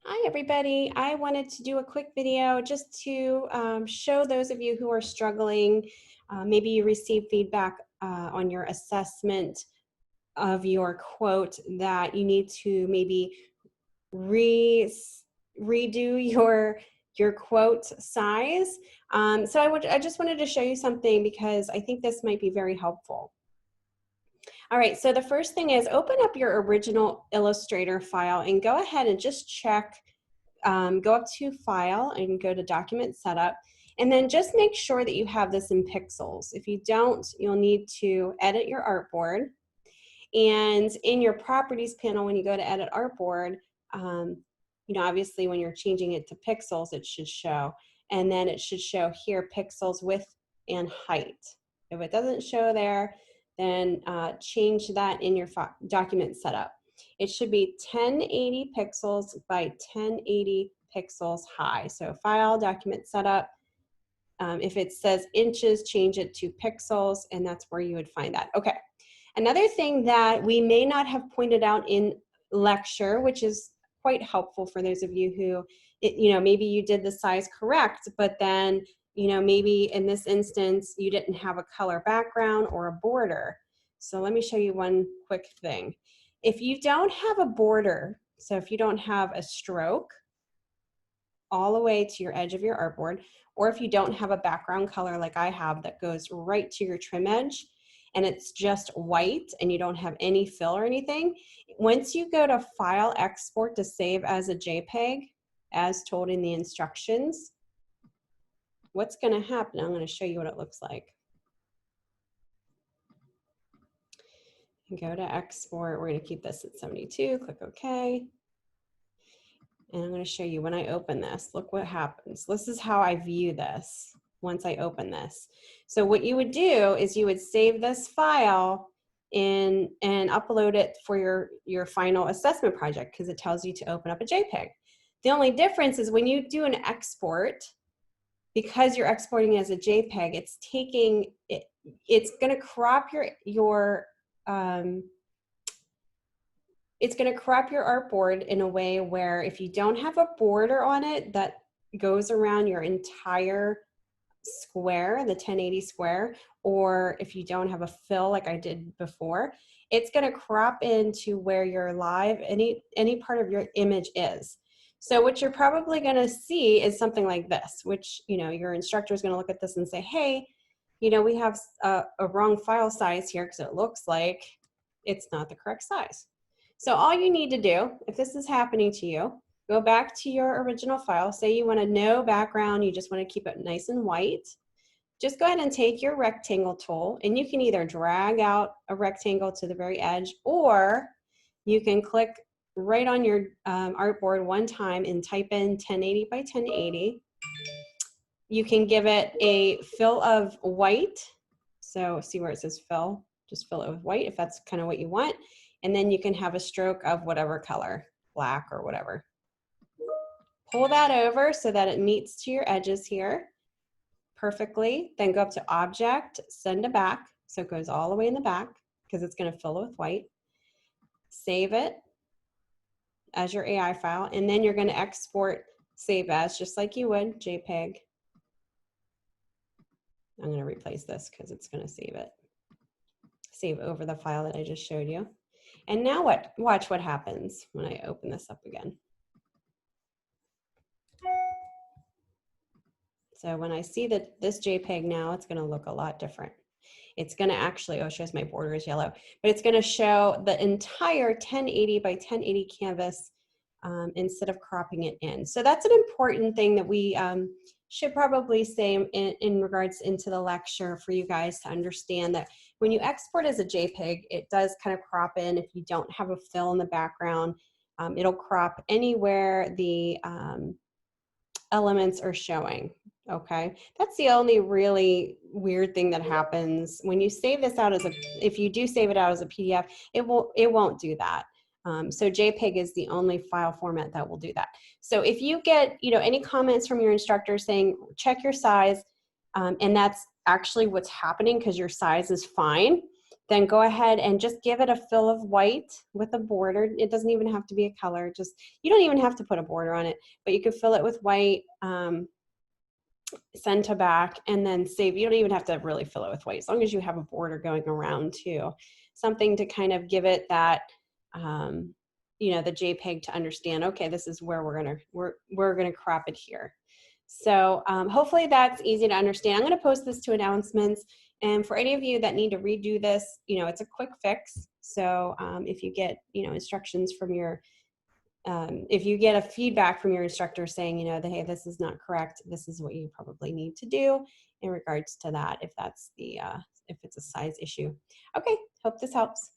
Hi everybody, I wanted to do a quick video just to show those of you who are struggling. Maybe you received feedback on your assessment of your quote that you need to maybe redo your quote size. So I just wanted to show you something because I think this might be very helpful. All right, so the first thing is open up your original Illustrator file and go ahead and just check. Go up to File and go to Document Setup, and then just make sure that you have this in pixels. If you don't, you'll need to edit your artboard. And in your Properties panel, when you go to Edit Artboard, obviously when you're changing it to pixels, it should show. And then it should show here pixels, width, and height. If it doesn't show there, then change that in your Document Setup. It should be 1080 pixels by 1080 pixels high. So File, Document Setup. If it says inches, change it to pixels, and that's where you would find that. Okay. Another thing that we may not have pointed out in lecture, which is quite helpful for those of you who, maybe you did the size correct, but then, maybe in this instance, you didn't have a color background or a border. So let me show you one quick thing. If you don't have a border, so if you don't have a stroke all the way to your edge of your artboard, or if you don't have a background color like I have that goes right to your trim edge, and it's just white and you don't have any fill or anything, once you go to File, Export to save as a JPEG, as told in the instructions, what's going to happen? I'm going to show you what it looks like. Go to Export. We're going to keep this at 72. Click OK. And I'm going to show you when I open this. Look what happens. This is how I view this once I open this. So what you would do is you would save this file and upload it for your final assessment project, because it tells you to open up a JPEG. The only difference is when you do an export, because you're exporting as a JPEG, it's taking it. It's going to crop it's going to crop your artboard in a way where if you don't have a border on it that goes around your entire square, the 1080 square, or if you don't have a fill like I did before, it's going to crop into where your live, any part of your image is. So what you're probably going to see is something like this, which, your instructor is going to look at this and say, hey, we have a wrong file size here because it looks like it's not the correct size. So all you need to do, if this is happening to you, go back to your original file. Say you want a no background, you just want to keep it nice and white. Just go ahead and take your rectangle tool, and you can either drag out a rectangle to the very edge, or you can click right on your artboard one time and type in 1080 by 1080. You can give it a fill of white. So see where it says fill, just fill it with white if that's kind of what you want. And then you can have a stroke of whatever color, black or whatever. Pull that over so that it meets to your edges here perfectly. Then go up to Object, Send to Back. So it goes all the way in the back because it's going to fill it with white. Save it as your AI file. And then you're going to export Save As just like you would, JPEG. I'm going to replace this because it's going to save it. Save over the file that I just showed you. And now what? Watch what happens when I open this up again. So when I see that this JPEG now, it's going to look a lot different. It's going to actually, it shows my border is yellow, but it's going to show the entire 1080 by 1080 canvas instead of cropping it in. So that's an important thing that we should probably say in regards into the lecture for you guys to understand that when you export as a JPEG, it does kind of crop in. If you don't have a fill in the background, it'll crop anywhere the elements are showing. Okay, that's the only really weird thing that happens when you save this out as if you do save it out as a PDF, it won't do that. So JPEG is the only file format that will do that. So if you get any comments from your instructor saying check your size, and that's actually what's happening because your size is fine, then go ahead and just give it a fill of white with a border. It doesn't even have to be a color. Just, you don't even have to put a border on it, but you could fill it with white, send to back, and then save. You don't even have to really fill it with white, as long as you have a border going around too. Something to kind of give it that, you know, the JPEG to understand, okay, this is where we're gonna crop it here. So hopefully that's easy to understand. I'm gonna post this to announcements, and for any of you that need to redo this, you know, it's a quick fix. So if you get, you know, instructions from your, if you get a feedback from your instructor saying, you know, hey, this is not correct, this is what you probably need to do in regards to that, if that's the, if it's a size issue. Okay, hope this helps.